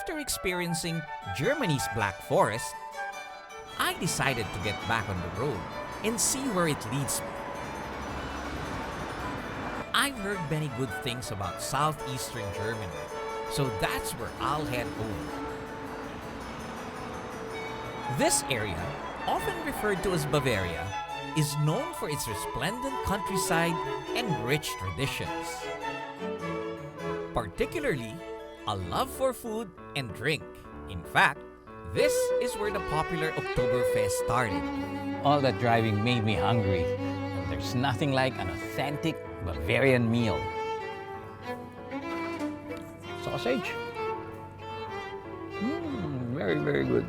after experiencing Germany's Black Forest, I decided to get back on the road and see where it leads me. I've heard many good things about southeastern Germany, so that's where I'll head over. This area, often referred to as Bavaria, is known for its resplendent countryside and rich traditions. Particularly, a love for food and drink. In fact, this is where the popular Oktoberfest started. All that driving made me hungry, and there's nothing like an authentic Bavarian meal. Sausage. Very, very good.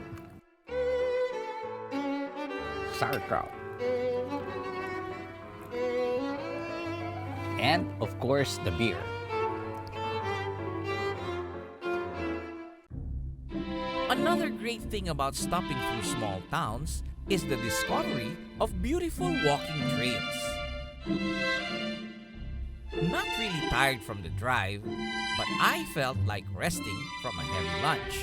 Sauerkraut. And, of course, the beer. Another great thing about stopping through small towns is the discovery of beautiful walking trails. Not really tired from the drive, but I felt like resting from a heavy lunch,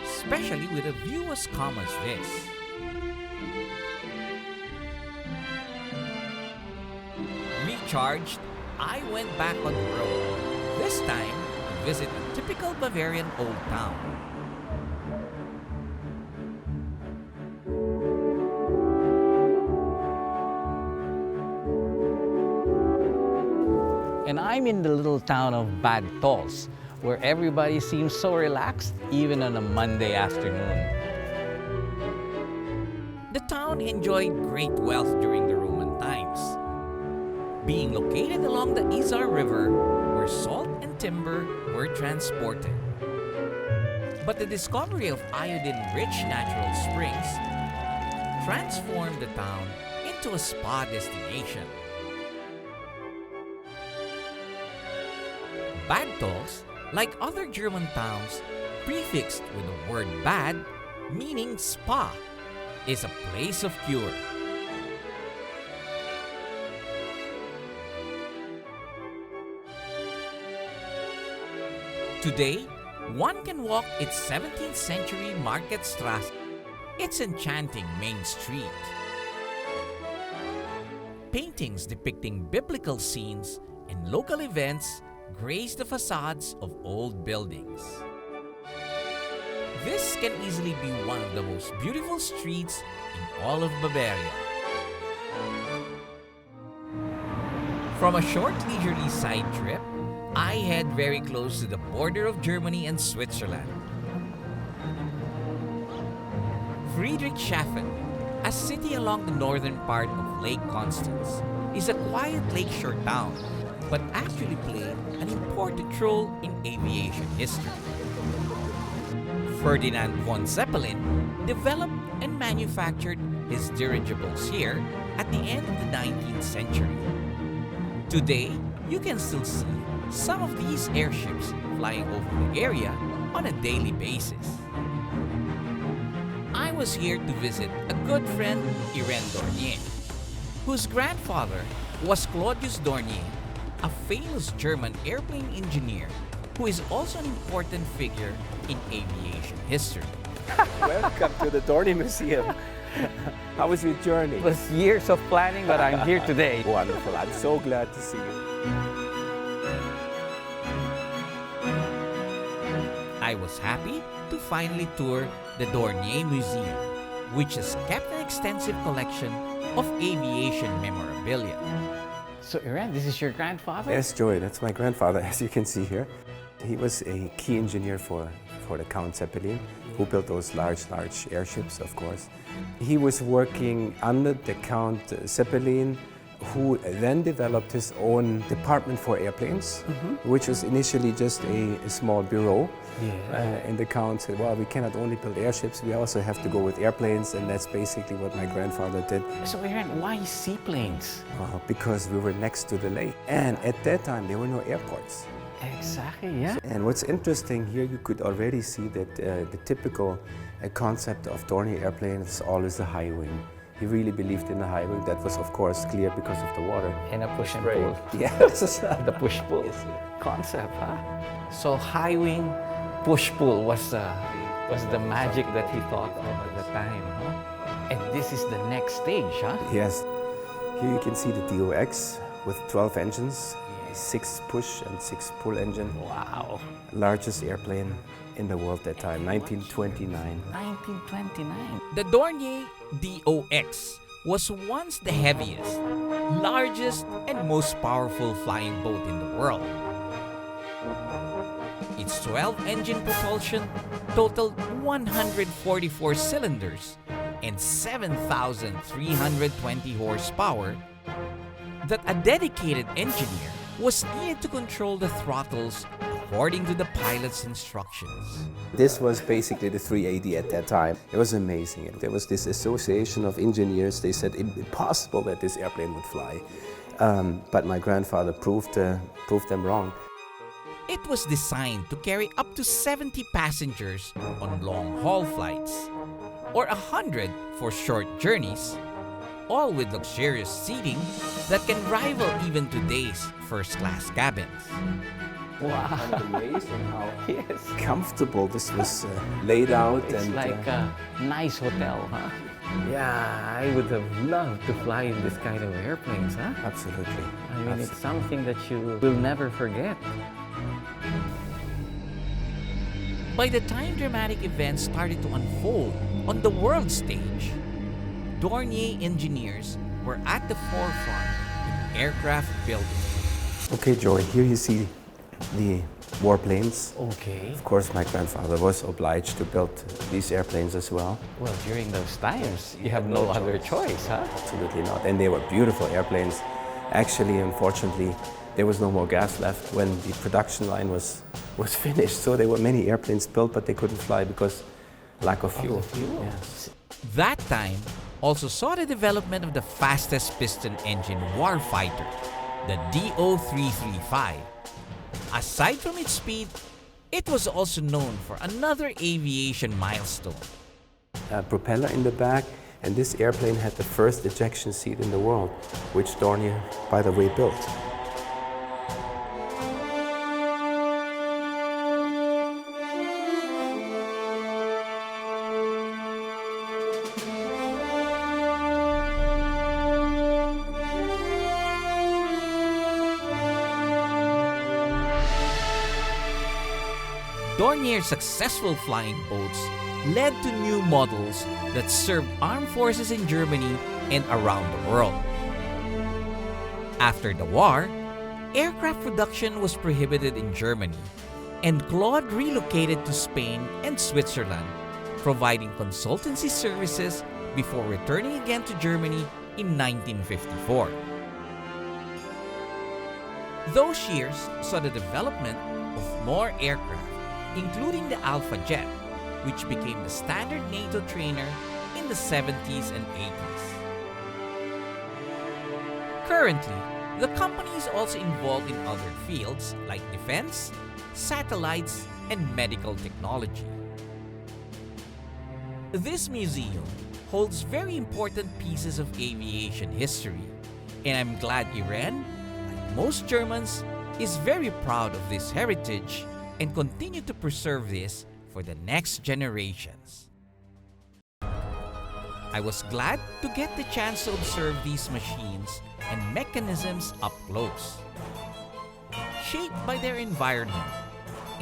especially with a view as calm as this. Recharged, I went back on the road, this time to visit a typical Bavarian old town. And I'm in the little town of Bad Tolz, where everybody seems so relaxed, even on a Monday afternoon. The town enjoyed great wealth during the Roman times, being located along the Isar River, where salt and timber were transported. But the discovery of iodine-rich natural springs transformed the town into a spa destination. Bad Tolz, like other German towns, prefixed with the word bad, meaning spa, is a place of cure. Today, one can walk its 17th century Marktstraße, its enchanting main street. Paintings depicting biblical scenes and local events grace the facades of old buildings. This can easily be one of the most beautiful streets in all of Bavaria. From a short leisurely side trip, I head very close to the border of Germany and Switzerland. Friedrichshafen, a city along the northern part of Lake Constance, is a quiet lakeshore town, but actually played an important role in aviation history. Ferdinand von Zeppelin developed and manufactured his dirigibles here at the end of the 19th century. Today, you can still see some of these airships flying over the area on a daily basis. I was here to visit a good friend, Iren Dornier, whose grandfather was Claudius Dornier, a famous German airplane engineer who is also an important figure in aviation history. Welcome to the Dornier Museum. How was your journey? It was years of planning, but I'm here today. Wonderful. I'm so glad to see you. I was happy to finally tour the Dornier Museum, which has kept an extensive collection of aviation memorabilia. So, Iren, this is your grandfather? Yes, Joey, that's my grandfather, as you can see here. He was a key engineer for the Count Zeppelin, who built those large airships, of course. He was working under the Count Zeppelin, who then developed his own department for airplanes, which was initially just a small bureau. And the Count said, well, we cannot only build airships, we also have to go with airplanes, and that's basically what my grandfather did. So, Iren, why seaplanes? Well, because we were next to the lake, and at that time there were no airports. Exactly, yeah. And what's interesting here, you could already see that the typical concept of Dornier airplane is always the high wing. He really believed in the high wing. That was, of course, clear because of the water. And a push and pull. Yes. The push-pull concept, huh? So high wing, push-pull was the magic that he thought of at the time, huh? And this is the next stage, huh? Yes. Here you can see the DOX with 12 engines, 6 push and 6 pull engine. Wow. Largest airplane in the world at that time, 1929. 1929. The Dornier DOX was once the heaviest, largest, and most powerful flying boat in the world. Its 12-engine propulsion totaled 144 cylinders and 7,320 horsepower that a dedicated engineer was needed to control the throttles according to the pilot's instructions. This was basically the 380 at that time. It was amazing. There was this association of engineers. They said impossible that this airplane would fly. But my grandfather proved them wrong. It was designed to carry up to 70 passengers on long-haul flights, or 100 for short journeys, all with luxurious seating that can rival even today's first-class cabins. Wow. Amazing how Yes. comfortable this was laid out. It's and like a nice hotel, huh? Yeah, I would have loved to fly in this kind of airplanes, huh? absolutely. I mean, it's something that you will never forget. By the time dramatic events started to unfold on the world stage, Dornier engineers were at the forefront in aircraft building. Okay, Joey, here you see the warplanes. Okay. Of course, my grandfather was obliged to build these airplanes as well. Well, during those times, you have no other choice, huh? Absolutely not. And they were beautiful airplanes. Actually, unfortunately, there was no more gas left when the production line was finished. So there were many airplanes built, but they couldn't fly because lack of fuel. Yes. That time also saw the development of the fastest piston engine warfighter, the DO-335. Aside from its speed, it was also known for another aviation milestone. A propeller in the back, and this airplane had the first ejection seat in the world, which Dornier, by the way, built. Dornier's successful flying boats led to new models that served armed forces in Germany and around the world. After the war, aircraft production was prohibited in Germany, and Claude relocated to Spain and Switzerland, providing consultancy services before returning again to Germany in 1954. Those years saw the development of more aircraft, including the Alpha Jet, which became the standard NATO trainer in the 70s and 80s. Currently, the company is also involved in other fields like defense, satellites, and medical technology. This museum holds very important pieces of aviation history, and I'm glad Iren, like most Germans, is very proud of this heritage and continue to preserve this for the next generations. I was glad to get the chance to observe these machines and mechanisms up close. Shaped by their environment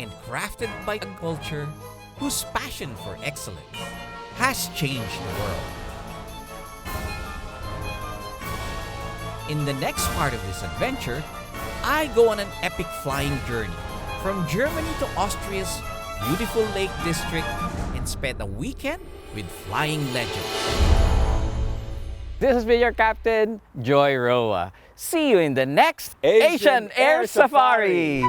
and crafted by a culture whose passion for excellence has changed the world. In the next part of this adventure, I go on an epic flying journey from Germany to Austria's beautiful Lake District and spent a weekend with flying legends. This has been your captain, Joy Roa. See you in the next Asian Air Safari.